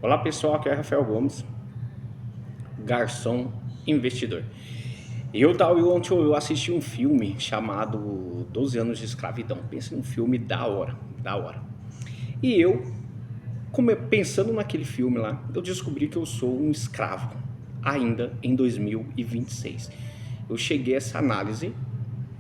Olá pessoal, aqui é Rafael Gomes, garçom investidor. Ontem eu assisti um filme chamado 12 anos de escravidão. Pensa num filme da hora, da hora. E pensando naquele filme lá, eu descobri que eu sou um escravo, ainda em 2026. Eu cheguei a essa análise,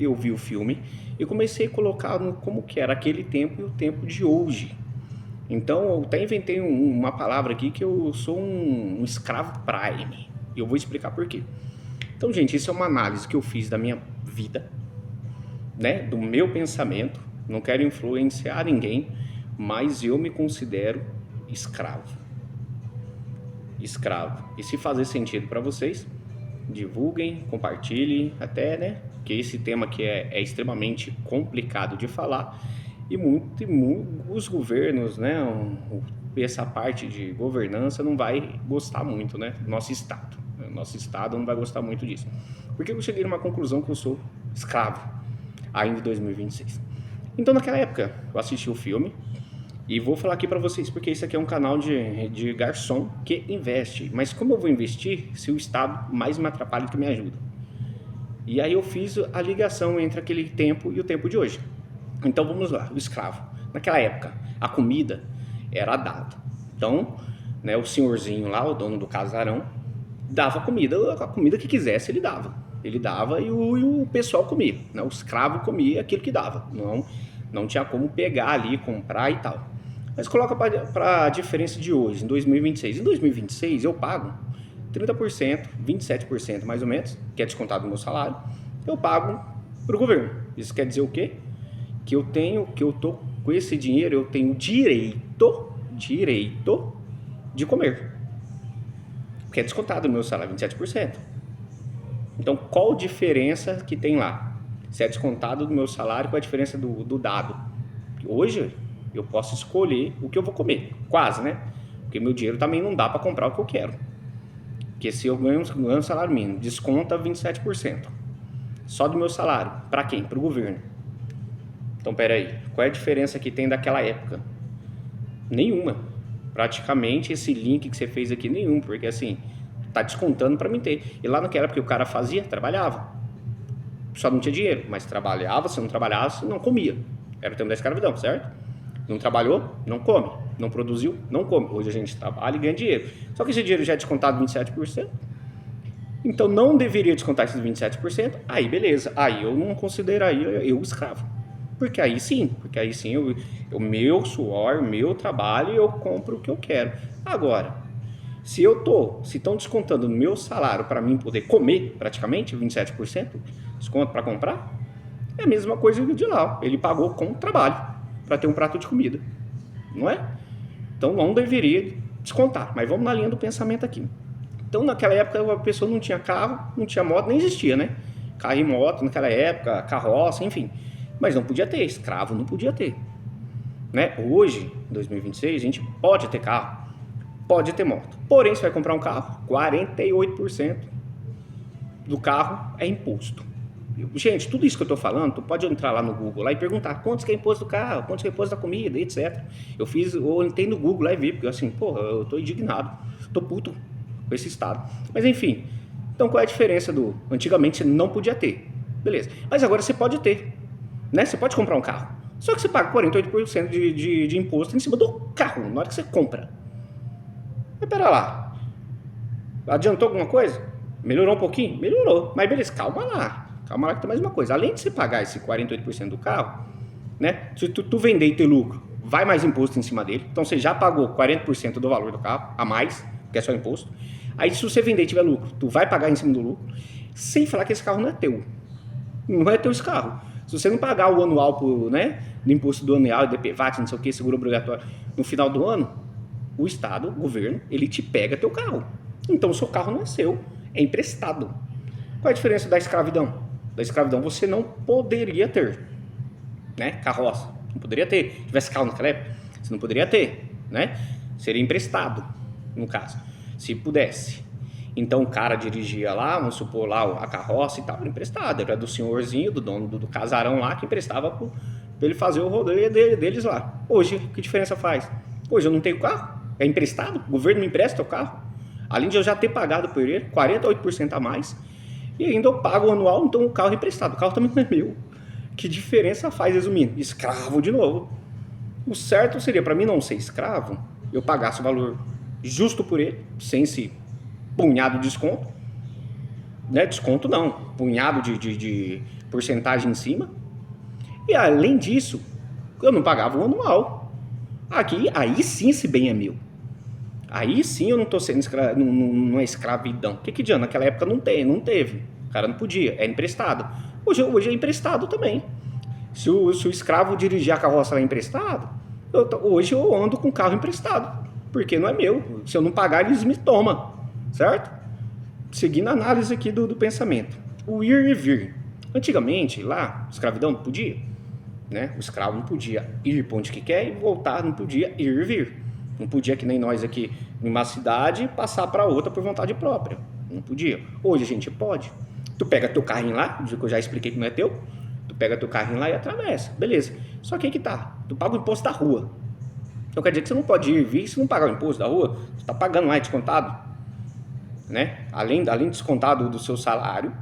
eu vi o filme e comecei a colocar como que era aquele tempo e o tempo de hoje. Então, eu até inventei uma palavra aqui que eu sou um escravo prime. E eu vou explicar por quê. Então, gente, isso é uma análise que eu fiz da minha vida, né? Do meu pensamento. Não quero influenciar ninguém, mas eu me considero escravo. Escravo. E se fazer sentido para vocês, divulguem, compartilhem, até, né? Que esse tema aqui é extremamente complicado de falar e os governos, né? Essa parte de governança não vai gostar muito, né? Nosso Estado. Nosso Estado não vai gostar muito disso. Porque eu cheguei numa conclusão que eu sou escravo ainda em 2026. Então, naquela época, eu assisti o filme e vou falar aqui para vocês, porque isso aqui é um canal de garçom que investe. Mas como eu vou investir se o Estado mais me atrapalha do que me ajuda? E aí eu fiz a ligação entre aquele tempo e o tempo de hoje. Então vamos lá, o escravo. Naquela época, a comida era dada. Então, né, o senhorzinho lá, o dono do casarão, dava a comida que quisesse ele dava. Ele dava e o pessoal comia, né? O escravo comia aquilo que dava. Não tinha como pegar ali, comprar e tal. Mas coloca para a diferença de hoje, em 2026. Em 2026 eu pago 30%, 27% mais ou menos, que é descontado do meu salário, eu pago para o governo. Isso quer dizer o quê? Que eu tô com esse dinheiro, eu tenho direito de comer. Porque é descontado do meu salário, 27%. Então, qual a diferença que tem lá? Se é descontado do meu salário, qual a diferença do dado? Hoje, eu posso escolher o que eu vou comer. Quase, né? Porque meu dinheiro também não dá para comprar o que eu quero. Porque se eu ganho um salário mínimo, desconta 27%. Só do meu salário. Para quem? Para o governo. Então, peraí. Qual é a diferença que tem daquela época? Nenhuma. Praticamente esse link que você fez aqui, nenhum. Porque assim, tá descontando para mim ter. E lá naquela época o cara fazia, trabalhava. Só não tinha dinheiro. Mas trabalhava, se não trabalhasse, não comia. Era o tempo da escravidão, certo? Não trabalhou, não come. Não produziu, não come. Hoje a gente trabalha e ganha dinheiro. Só que esse dinheiro já é descontado 27%. Então não deveria descontar esses 27%. Aí beleza. Aí eu não consideraria eu escravo. Porque aí sim o meu suor, o meu trabalho, eu compro o que eu quero. Agora, se estão descontando no meu salário para mim poder comer praticamente 27% desconto para comprar, é a mesma coisa de lá. Ele pagou com trabalho para ter um prato de comida, não é? Então não deveria descontar, mas vamos na linha do pensamento aqui. Então naquela época a pessoa não tinha carro, não tinha moto, nem existia, né? Carro e moto naquela época, carroça, enfim. Mas não podia ter, escravo não podia ter. Né? Hoje, em 2026, a gente pode ter carro, pode ter moto. Porém, você vai comprar um carro, 48% do carro é imposto. Gente, tudo isso que eu estou falando, tu pode entrar lá no Google lá e perguntar quanto que é imposto do carro, quanto que é imposto da comida, etc. Eu entrei no Google lá e vi, porque assim, porra, eu estou indignado, estou puto com esse estado. Mas enfim, então qual é a diferença antigamente você não podia ter, beleza. Mas agora você pode ter, né? Você pode comprar um carro, só que você paga 48% de imposto em cima do carro, na hora que você compra. Mas pera lá, adiantou alguma coisa? Melhorou um pouquinho? Melhorou, mas beleza, calma lá que tem mais uma coisa. Além de você pagar esse 48% do carro, né? Se tu vender e ter lucro, vai mais imposto em cima dele. Então você já pagou 40% do valor do carro, a mais, que é só imposto. Aí se você vender e tiver lucro, tu vai pagar em cima do lucro, sem falar que esse carro não é teu. Não é teu esse carro. Se você não pagar o anual né, do imposto do anual, DPVAT, não sei o que, seguro obrigatório, no final do ano, o Estado, o governo, ele te pega teu carro. Então o seu carro não é seu, é emprestado. Qual é a diferença da escravidão? Da escravidão você não poderia ter, né? Carroça, não poderia ter. Se tivesse carro naquela época, você não poderia ter, né? Seria emprestado, no caso, se pudesse. Então o cara dirigia lá, vamos supor lá a carroça e tal, era emprestado, era do senhorzinho, do dono do casarão lá, que emprestava para ele fazer o rodeio deles lá. Hoje, que diferença faz? Hoje eu não tenho carro, É emprestado, o governo me empresta o carro. Além de eu já ter pagado por ele, 48% a mais. E ainda eu pago o anual, então o carro é emprestado. O carro também não é meu. Que diferença faz, resumindo? Escravo de novo. O certo seria, para mim não ser escravo, eu pagasse o valor justo por ele, sem esse punhado de desconto. Né? Desconto não, punhado de porcentagem em cima. E além disso, eu não pagava o anual. Aqui, aí sim esse bem é meu. Aí sim eu não estou sendo numa escravidão. O que adianta? Naquela época não teve. O cara não podia, é emprestado. Hoje é emprestado também. Se o escravo dirigir a carroça lá emprestado, hoje eu ando com o carro emprestado, porque não é meu. Se eu não pagar, eles me tomam, certo? Seguindo a análise aqui do pensamento. O ir e vir. Antigamente, lá, escravidão não podia. Né? O escravo não podia ir para onde que quer e voltar, não podia ir e vir. Não podia, que nem nós aqui, numa cidade, passar para outra por vontade própria. Não podia. Hoje a gente pode. Tu pega teu carrinho lá, que eu já expliquei que não é teu, tu pega teu carrinho lá e atravessa. Beleza. Só que aí que tá. Tu paga o imposto da rua. Então quer dizer que você não pode ir e vir se não pagar o imposto da rua. Você tá pagando lá, é descontado. Né? Além descontado do seu salário,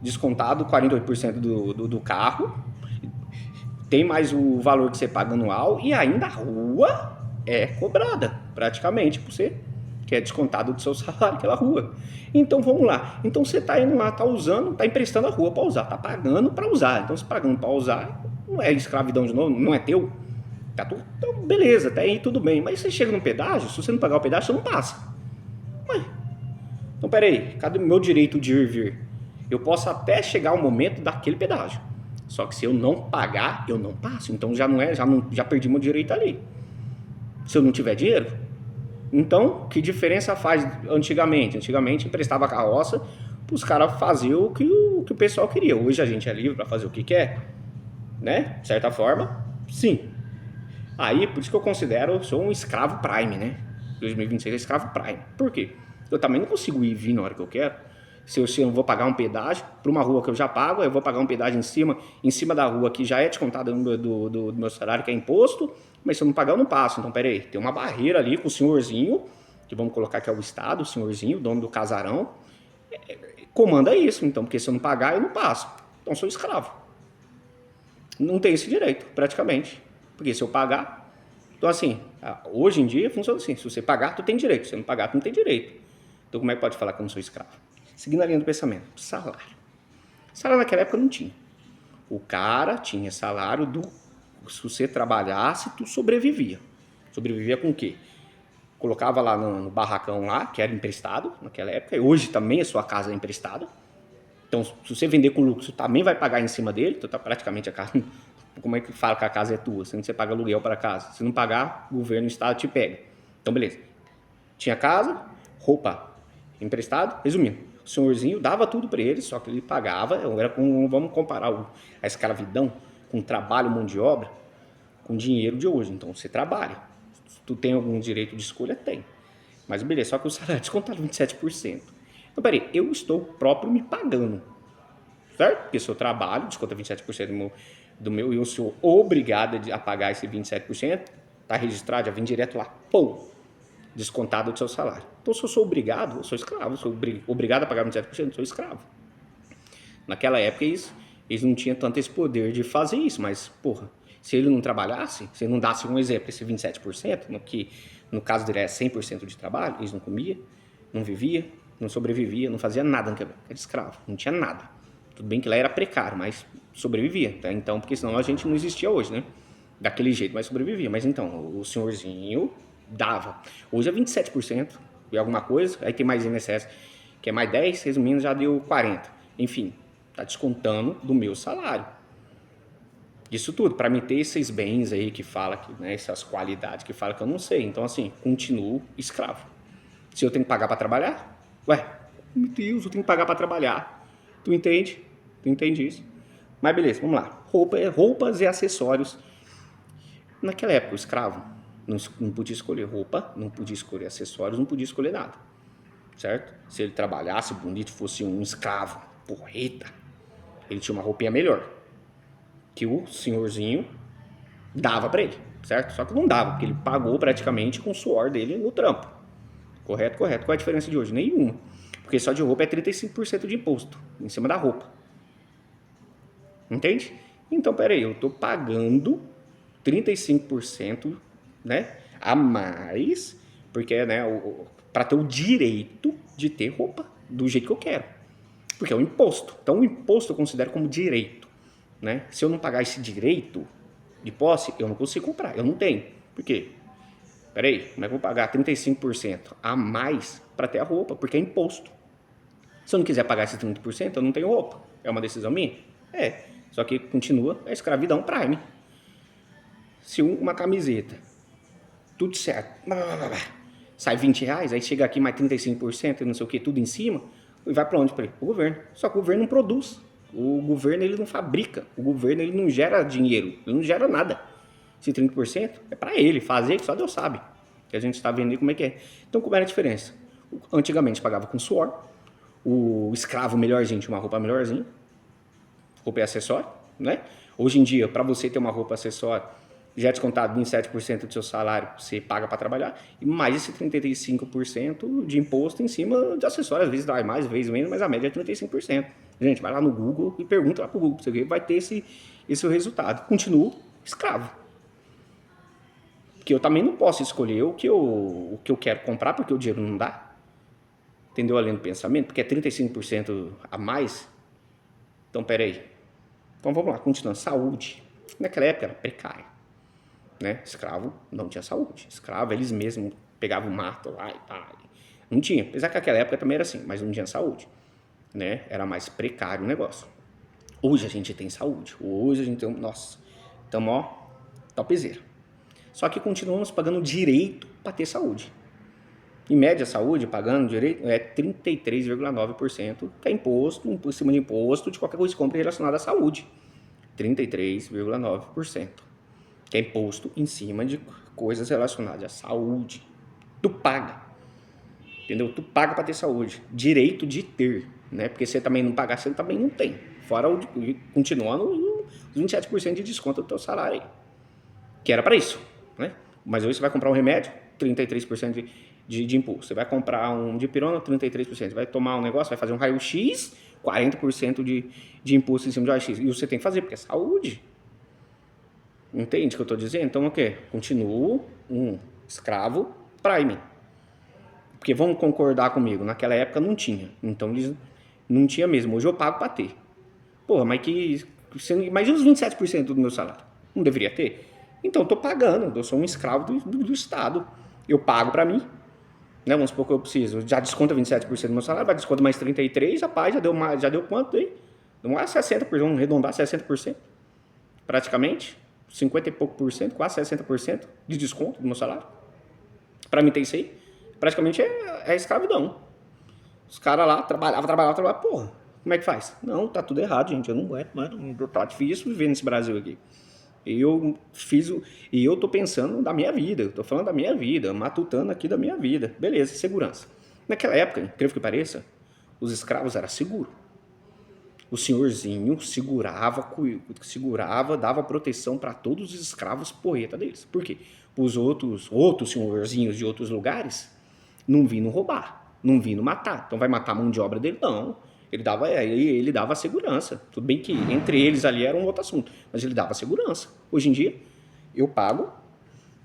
descontado 48% do carro, tem mais o valor que você paga anual e ainda a rua é cobrada, praticamente, por você, que é descontado do seu salário aquela rua. Então vamos lá. Então você está indo lá, está usando, está emprestando a rua para usar, está pagando para usar. Então se pagando para usar, não é escravidão de novo, não é teu. Tá tudo, então, beleza, até aí tudo bem. Mas você chega num pedágio, se você não pagar o pedágio, você não passa. Ué, então peraí, cadê o meu direito de ir e vir? Eu posso até chegar ao momento daquele pedágio. Só que se eu não pagar, eu não passo. Então já perdi meu direito ali. Se eu não tiver dinheiro. Então, que diferença faz antigamente? Antigamente emprestava a carroça para os caras fazer o que o pessoal queria. Hoje a gente é livre para fazer o que quer, né? De certa forma, sim. Aí, por isso que eu considero, eu sou um escravo prime, né? 2026 é escravo prime. Por quê? Eu também não consigo ir e vir na hora que eu quero. Se eu vou pagar um pedágio para uma rua que eu já pago, eu vou pagar um pedágio em cima da rua que já é descontado do meu salário, que é imposto, mas se eu não pagar, eu não passo. Então, peraí, tem uma barreira ali com o senhorzinho, que vamos colocar que é o Estado, o senhorzinho, dono do casarão, comanda isso. Então, porque se eu não pagar, eu não passo. Então, eu sou escravo. Não tenho esse direito, praticamente. Porque se eu pagar... Então, assim, hoje em dia funciona assim. Se você pagar, tu tem direito. Se você não pagar, tu não tem direito. Então, como é que pode falar que eu não sou escravo? Seguindo a linha do pensamento, salário. Salário naquela época não tinha. O cara tinha salário se você trabalhasse, tu sobrevivia. Sobrevivia com o quê? Colocava lá no barracão lá, que era emprestado naquela época, e hoje também a sua casa é emprestada. Então, se você vender com lucro, você também vai pagar em cima dele, então tá praticamente a casa... Como é que fala que a casa é tua? Sendo que você paga aluguel para a casa. Se não pagar, o governo, o estado te pega. Então, beleza. Tinha casa, roupa emprestado, resumindo. O senhorzinho dava tudo para ele, só que ele pagava, era vamos comparar a escravidão com trabalho, mão de obra, com dinheiro de hoje. Então você trabalha. Se tu tem algum direito de escolha, tem. Mas beleza, só que o salário é descontado 27%. Então peraí, eu estou próprio me pagando, certo? Porque se eu trabalho, desconta 27% do meu e eu sou obrigado a pagar esse 27%, tá registrado, já vem direto lá, pô, descontado do seu salário. Então, se eu sou obrigado, eu sou escravo. Sou obrigado a pagar 27%, eu sou escravo. Naquela época, eles não tinham tanto esse poder de fazer isso, mas, porra, se ele não trabalhasse, se ele não dasse um exemplo, esse 27%, que no caso dele é 100% de trabalho, eles não comiam, não vivia, não sobrevivia, não fazia nada, era escravo, não tinha nada. Tudo bem que lá era precário, mas sobrevivia, tá? Então, porque senão a gente não existia hoje, né? Daquele jeito, mas sobrevivia. Mas então, o senhorzinho dava. Hoje é 27% e alguma coisa, aí tem mais INSS, que é mais 10, resumindo, já deu 40. Enfim, tá descontando do meu salário. Isso tudo, para me ter esses bens aí que fala, que, né, essas qualidades que fala que eu não sei. Então, assim, continuo escravo. Se eu tenho que pagar para trabalhar, ué, meu Deus, eu tenho que pagar para trabalhar. Tu entende? Tu entende isso? Mas beleza, vamos lá. Roupas e acessórios. Naquela época, o escravo não podia escolher roupa, não podia escolher acessórios, não podia escolher nada, certo? Se ele trabalhasse bonito, fosse um escravo, porreta, ele tinha uma roupinha melhor, que o senhorzinho dava para ele. certo? Só que não dava, porque ele pagou praticamente com o suor dele no trampo. Correto, correto. Qual é a diferença de hoje? Nenhuma. Porque só de roupa é 35% de imposto em cima da roupa. Entende? Então, peraí, eu tô pagando 35%, né, a mais, porque, né, para ter o direito de ter roupa do jeito que eu quero. Porque é um imposto. Então, o imposto eu considero como direito, né? Se eu não pagar esse direito de posse, eu não consigo comprar, eu não tenho. Por quê? Peraí, como é que eu vou pagar 35% a mais para ter a roupa? Porque é imposto. Se eu não quiser pagar esses 30%, eu não tenho roupa. É uma decisão minha? É. Só que continua a escravidão prime. Se uma camiseta, tudo certo, sai R$ 20, aí chega aqui mais 35% e não sei o que, tudo em cima, e vai para onde? Para o governo. Só que o governo não produz. O governo ele não fabrica. O governo ele não gera dinheiro. Ele não gera nada. Esse 30% é para ele fazer, que só Deus sabe. Que a gente está vendo aí como é que é. Então, qual era a diferença? Antigamente pagava com suor. O escravo melhorzinho tinha uma roupa melhorzinha. Roupa e acessório, né? Hoje em dia, para você ter uma roupa acessório, já é descontado 27% do seu salário, você paga para trabalhar, e mais esse 35% de imposto em cima de acessórios. Às vezes dá mais, às vezes menos, mas a média é 35%. Gente, vai lá no Google e pergunta lá pro Google, você vai ter esse resultado. Continuo escravo. Porque eu também não posso escolher o que eu quero comprar, porque o dinheiro não dá. Entendeu além do pensamento? Porque é 35% a mais. Então, peraí. Então, vamos lá, continuando. Saúde. Naquela época era precária. Né? Escravo não tinha saúde. Escravo, eles mesmos pegavam o mato lá e tal. Não tinha. Apesar que naquela época também era assim, mas não tinha saúde. Né? Era mais precário o negócio. Hoje a gente tem saúde. Hoje a gente tem... Nossa, estamos, ó, topzera. Só que continuamos pagando direito para ter saúde. Em média, a saúde, pagando direito, é 33,9%, que é imposto, por cima de imposto, de qualquer coisa que compre relacionada à saúde. 33,9%, que é imposto em cima de coisas relacionadas à saúde. Tu paga, entendeu? Tu paga para ter saúde. Direito de ter, né? Porque se você também não pagar, você também não tem. Fora continuando os 27% de desconto do teu salário aí. Que era para isso, né? Mas hoje você vai comprar um remédio, 33% de imposto. Você vai comprar um dipirona, 33%. Vai tomar um negócio, vai fazer um raio-x, 40% de imposto em cima do raio-x. E você tem que fazer, porque é saúde. Entende o que eu estou dizendo? Então, o quê? Continuo um escravo prime. Porque vamos concordar comigo, naquela época não tinha. Então, eles não tinha mesmo. Hoje eu pago para ter. Porra, mas que... Imagina os 27% do meu salário. Não deveria ter? Então, eu estou pagando. Eu sou um escravo do Estado. Eu pago para mim. Né? Vamos supor que eu preciso. Já desconta 27% do meu salário, vai desconta mais 33%, rapaz, já deu quanto aí? Deu mais 60%, vamos arredondar 60%. Praticamente. 50 e pouco por cento, quase 60% de desconto do meu salário. Para mim tem isso aí. Praticamente é escravidão. Os caras lá trabalhavam. Porra, como é que faz? Não, tá tudo errado, gente. Eu não aguento, mano. Tá difícil viver nesse Brasil aqui. E eu tô pensando da minha vida, eu tô falando da minha vida, matutando aqui da minha vida. Beleza, segurança. Naquela época, incrível que pareça, os escravos eram seguros. O senhorzinho segurava, dava proteção para todos os escravos porreta deles. Por quê? Os outros senhorzinhos de outros lugares não vinham roubar, não vinham matar. Então vai matar a mão de obra dele? Não. Ele dava segurança. Tudo bem que entre eles ali era um outro assunto, mas ele dava segurança. Hoje em dia, eu pago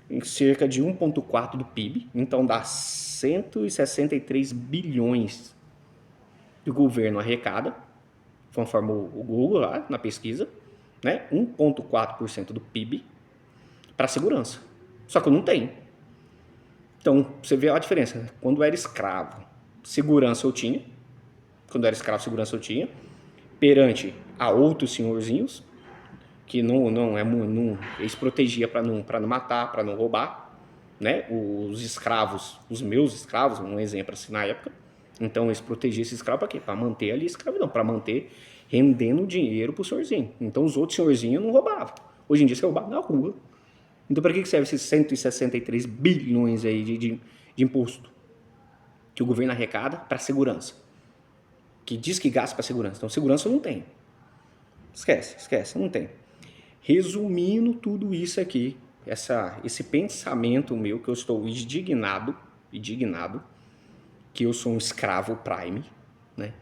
em cerca de 1,4% do PIB, então dá 163 bilhões que o governo arrecada, conforme o Google lá na pesquisa, né? 1,4% do PIB para segurança. Só que eu não tenho. Então, você vê a diferença. Quando eu era escravo, segurança eu tinha. Quando eu era escravo, segurança eu tinha. Perante a outros senhorzinhos, que eles protegiam para não matar, para não roubar, né? Os escravos, os meus escravos, um exemplo assim na época. Então eles protegiam esse escravo para quê? Para manter ali a escravidão, para manter rendendo dinheiro pro senhorzinho. Então os outros senhorzinhos não roubavam. Hoje em dia você rouba na rua. Então para que serve esses 163 bilhões aí de imposto que o governo arrecada para segurança? Que diz que gasta para segurança. Então segurança não tem. Esquece, não tem. Resumindo tudo isso aqui, esse pensamento meu que eu estou indignado, que eu sou um escravo prime, né?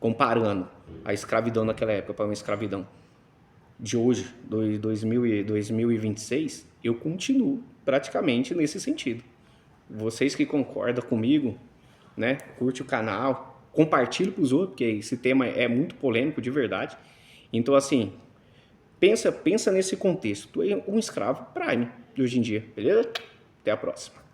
Comparando a escravidão naquela época para uma escravidão de hoje, 2026, eu continuo praticamente nesse sentido. Vocês que concordam comigo, né? Curte o canal, compartilhe para os outros, porque esse tema é muito polêmico de verdade. Então, assim, pensa nesse contexto. Tu é um escravo prime de hoje em dia, beleza? Até a próxima.